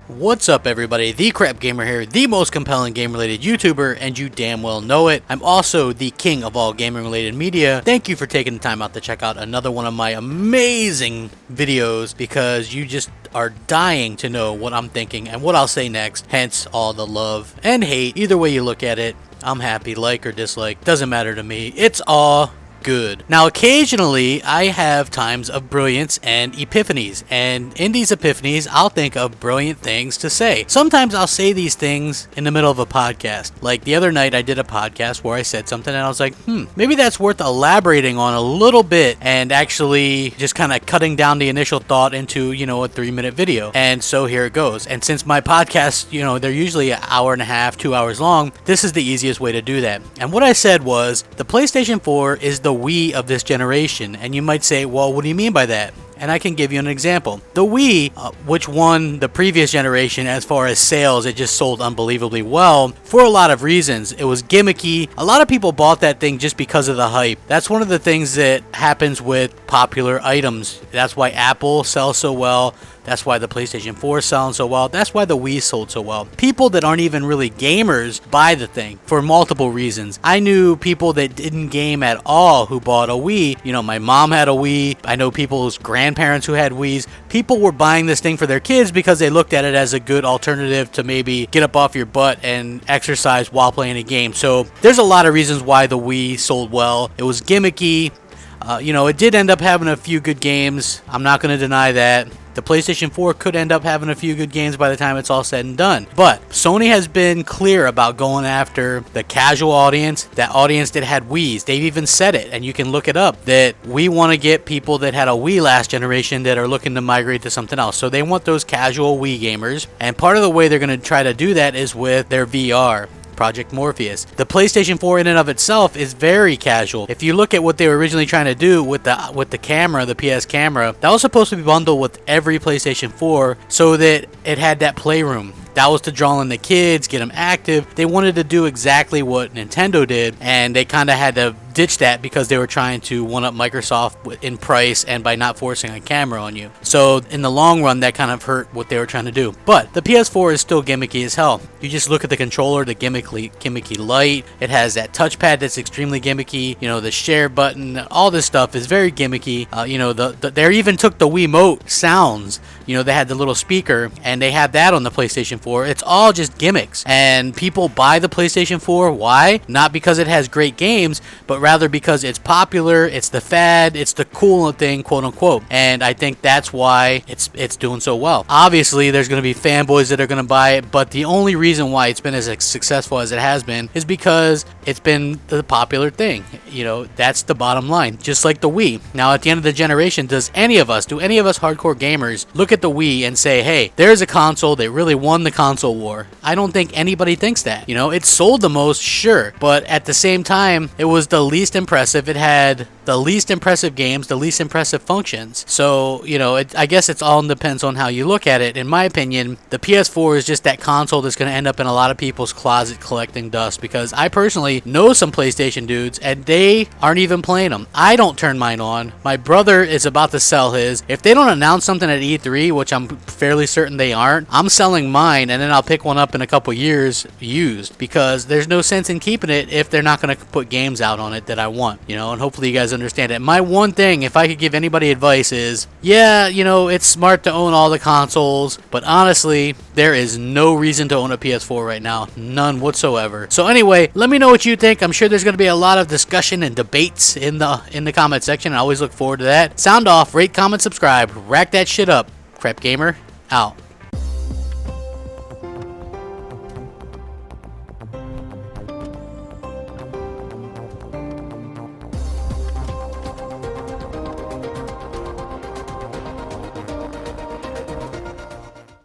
What's up everybody, the Crap Gamer here, the most compelling game related YouTuber, and you damn well know it. I'm also the king of all gaming related media. Thank you for taking the time out to check out another one of my amazing videos, because you just are dying to know what I'm thinking and what I'll say next, hence all the love and hate. Either way you look at it, I'm happy, like or dislike, doesn't matter to me. It's all good. Now occasionally I have times of brilliance and epiphanies, and in these epiphanies I'll think of brilliant things to say. Sometimes I'll say these things in the middle of a podcast. Like the other night I did a podcast where I said something and I was like, maybe that's worth elaborating on a little bit and actually just kind of cutting down the initial thought into, a 3-minute video. And so here it goes. And since my podcasts, they're usually an hour and a half, 2 hours long, this is the easiest way to do that. And what I said was, the PlayStation 4 is the Wii of this generation. And you might say, well, what do you mean by that? And I can give you an example. The Wii, which won the previous generation as far as sales, it just sold unbelievably well for a lot of reasons. It was gimmicky. A lot of people bought that thing just because of the hype. That's one of the things that happens with popular items. That's why Apple sells so well. That's why the PlayStation 4 is selling so well. That's why the Wii sold so well. People that aren't even really gamers buy the thing for multiple reasons. I knew people that didn't game at all who bought a Wii. My mom had a Wii. I know people's grandparents who had Wiis. People were buying this thing for their kids because they looked at it as a good alternative to maybe get up off your butt and exercise while playing a game. So there's a lot of reasons why the Wii sold well. It was gimmicky. It did end up having a few good games. I'm not going to deny that. The PlayStation 4 could end up having a few good games by the time it's all said and done. But Sony has been clear about going after the casual audience, that audience that had Wiis. They've even said it, and you can look it up, that we want to get people that had a Wii last generation that are looking to migrate to something else. So they want those casual Wii gamers. And part of the way they're going to try to do that is with their VR. Project Morpheus. The PlayStation 4 in and of itself is very casual. If you look at what they were originally trying to do with the camera, the PS camera, that was supposed to be bundled with every PlayStation 4 so that it had that playroom. That was to draw in the kids, get them active. They wanted to do exactly what Nintendo did, and they kind of had to ditch that because they were trying to one-up Microsoft in price and by not forcing a camera on you. So in the long run, that kind of hurt what they were trying to do. But the PS4 is still gimmicky as hell. You just look at the controller, the gimmicky light. It has that touchpad that's extremely gimmicky. The share button, all this stuff is very gimmicky. They even took the Wiimote sounds. They had the little speaker, and they had that on the PlayStation 4. It's all just gimmicks. And people buy the PlayStation 4. Why? Not because it has great games, but rather because it's popular, it's the fad, it's the cool thing, quote unquote. And I think that's why it's doing so well. Obviously, there's going to be fanboys that are going to buy it, but the only reason why it's been as successful as it has been is because it's been the popular thing. That's the bottom line. Just like the Wii. Now, at the end of the generation, do any of us hardcore gamers look at the Wii and say, hey, there's a console that really won the console war? I don't think anybody thinks that. It sold the most, sure, but at the same time, it was the least impressive. It had the least impressive games, the least impressive functions. So, I guess it's all depends on how you look at it. In my opinion, the PS4 is just that console that's going to end up in a lot of people's closet collecting dust, because I personally know some PlayStation dudes and they aren't even playing them. I don't turn mine on. My brother is about to sell his. If they don't announce something at E3, which I'm fairly certain they aren't, I'm selling mine and then I'll pick one up in a couple years used, because there's no sense in keeping it if they're not going to put games out on it that I want, and hopefully you guys understand it. My one thing, if I could give anybody advice, is, yeah, it's smart to own all the consoles, but honestly, there is no reason to own a PS4 right now. None whatsoever. So anyway, let me know what you think. I'm sure there's going to be a lot of discussion and debates in the comment section. I always look forward to that. Sound off, rate, comment, subscribe. Rack that shit up. Crap Gamer, out.